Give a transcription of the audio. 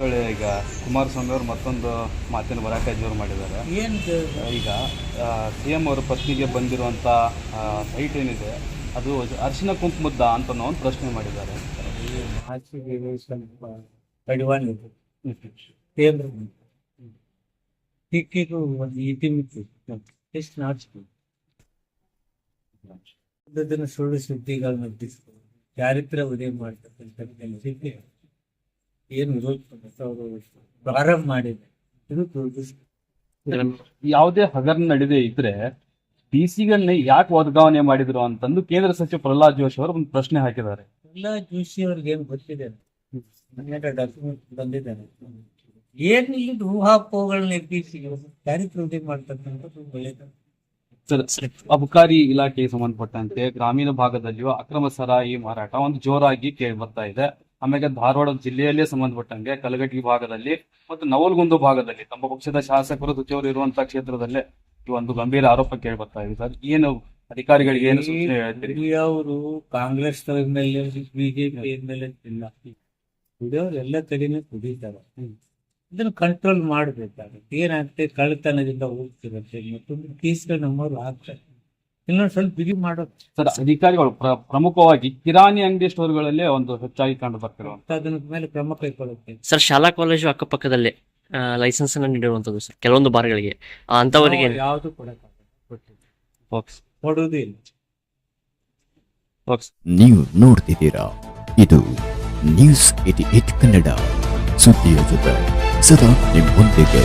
ಈಗ ಕುಮಾರಸ್ವಾಮಿ ಅವರು ಮತ್ತೊಂದು ಮಾತಿನ ಭರಾಟೆ ಜೋರು ಮಾಡಿದ್ದಾರೆ. ಈಗ CM ಅವರ ಪತ್ನಿಗೆ ಬಂದಿರುವಂಥ ಸೈಟ್ ಏನಿದೆ ಅದು ಅರಿಶಿನ ಕುಂಕುಮದ್ದ ಅಂತ ಒಂದು ಪ್ರಶ್ನೆ ಮಾಡಿದ್ದಾರೆ. ಸ್ವಲ್ಪ ಕಡಿವಾಣಿದೆ ಸಿಕ್ಕಿಗೂ ಒಂದು ಇತಿಮಿತಿ ಎಷ್ಟು ನಾಚಿಕೆ ಅದನ್ನು ಸುಳ್ಳು ಸುದ್ದಿಗಳನ್ನ ಬಿಡಿಸ್ಕೊಂಡು ಚಾರಿತ್ರ್ಯ ಉದಯ ಮಾಡ್ತಕ್ಕಂಥ ಕೆಲಸಕ್ಕೆ ಏನು ವಿರೋಧ ಪ್ರಾರಂಭ ಮಾಡಿದೆ ಇದು ಯಾವುದೇ ಹಗರಣ ನಡೆದೇ ಇದ್ರೆ ಡಿಸಿಗಳನ್ನ ಯಾಕೆ ವರ್ಗಾವಣೆ ಮಾಡಿದ್ರು ಅಂತಂದು ಕೇಂದ್ರ ಸಚಿವ ಪ್ರಹ್ಲಾದ್ ಜೋಶಿ ಅವರು ಒಂದು ಪ್ರಶ್ನೆ ಹಾಕಿದ್ದಾರೆ. ಪ್ರಹ್ಲಾದ್ ಜೋಶಿ ಅವ್ರಿಗೆ ಏನು ಗೊತ್ತಿದೆ, ಡಾಕ್ಯುಮೆಂಟ್ ಬಂದಿದ್ದಾರೆ. ಏನು ಇಲ್ಲಿ ಊಹಾಪೋಹಗಳನ್ನ ಎಬ್ಬಿಸಿ ಚಾರಿತ್ರ್ಯ ಉದಯ ಮಾಡ್ತಕ್ಕಂಥದ್ದು ಒಳ್ಳೆಯದು. ಅಬಕಾರಿ ಇಲಾಖೆಗೆ ಸಂಬಂಧಪಟ್ಟಂತೆ ಗ್ರಾಮೀಣ ಭಾಗದಲ್ಲಿಯೂ ಅಕ್ರಮ ಸರಾಯಿ ಮಾರಾಟ ಒಂದು ಜೋರಾಗಿ ಕೇಳಿ ಬರ್ತಾ ಇದೆ. ಆಮೇಲೆ ಧಾರವಾಡ ಜಿಲ್ಲೆಯಲ್ಲೇ ಸಂಬಂಧಪಟ್ಟಂಗೆ ಕಲಘಟಗಿ ಭಾಗದಲ್ಲಿ ಮತ್ತು ನವಲಗುಂದ ಭಾಗದಲ್ಲಿ ತಮ್ಮ ಪಕ್ಷದ ಶಾಸಕರು ಸಚಿವರು ಇರುವಂತಹ ಕ್ಷೇತ್ರದಲ್ಲೇ ಈ ಒಂದು ಗಂಭೀರ ಆರೋಪ ಕೇಳಿ ಬರ್ತಾ ಇದೆ. ಸರ್, ಏನು ಅಧಿಕಾರಿಗಳಿಗೆ ಏನು ಸೂಚನೆ ಹೇಳ್ತೀರಿ? ಅವರು ಕಾಂಗ್ರೆಸ್ ಮೇಲೆ ಬಿಜೆಪಿ ಮೇಲೆ ಇಲ್ಲ, ಕುಡಿಯೋರು ಎಲ್ಲ ಕಡೆನೂ ಕುಡಿತಾರೆ. ಇದನ್ನು ಕಂಟ್ರೋಲ್ ಮಾಡಬೇಕಾಗುತ್ತೆ. ಏನಾಗುತ್ತೆ, ಕಳ್ಳತನದಿಂದ ಹೋಗ್ತಿರುತ್ತೆ, ಮತ್ತೊಂದು ಕೇಸ್ಗಳು ನಮ್ಮವ್ರು ಆಗ್ತಾರೆ. ಇನ್ನೊಂದು ಸ್ವಲ್ಪ ಬಿಗಿ ಮಾಡೋದು. ಸರ್, ಅಧಿಕಾರಿಗಳು ಪ್ರಮುಖವಾಗಿ ಕಿರಾಣಿ ಅಂಗಡಿ ಸ್ಟೋರ್ಗಳಲ್ಲೇ ಒಂದು ಹೆಚ್ಚಾಗಿ ಕಂಡು ಬರ್ತಿರುವಂತ ಅದನ್ನ ಮೇಲೆ ಕ್ರಮ ಕೈಗೊಳ್ಳುತ್ತೆ. ಸರ್, ಶಾಲಾ ಕಾಲೇಜು ಅಕ್ಕಪಕ್ಕದಲ್ಲೇ ಲೈಸೆನ್ಸ್ ಅನ್ನು ನೀಡಿರುವಂತದ್ದು ಸರ್ ಕೆಲವೊಂದು ಬಾರ್ಗಳಿಗೆ ಅಂತವರಿಗೆ ಯಾವುದು ಕೊಡುವುದೂ ಇಲ್ಲ. ನೀವು ನೋಡ್ತಿದ್ದೀರಾ, ಇದು ನ್ಯೂಸ್ 88 ಕನ್ನಡ, ಸುದ್ದಿಯ ಜೊತೆ ಸದಾ ನಿಮ್ಮೊಂದಿಗೆ.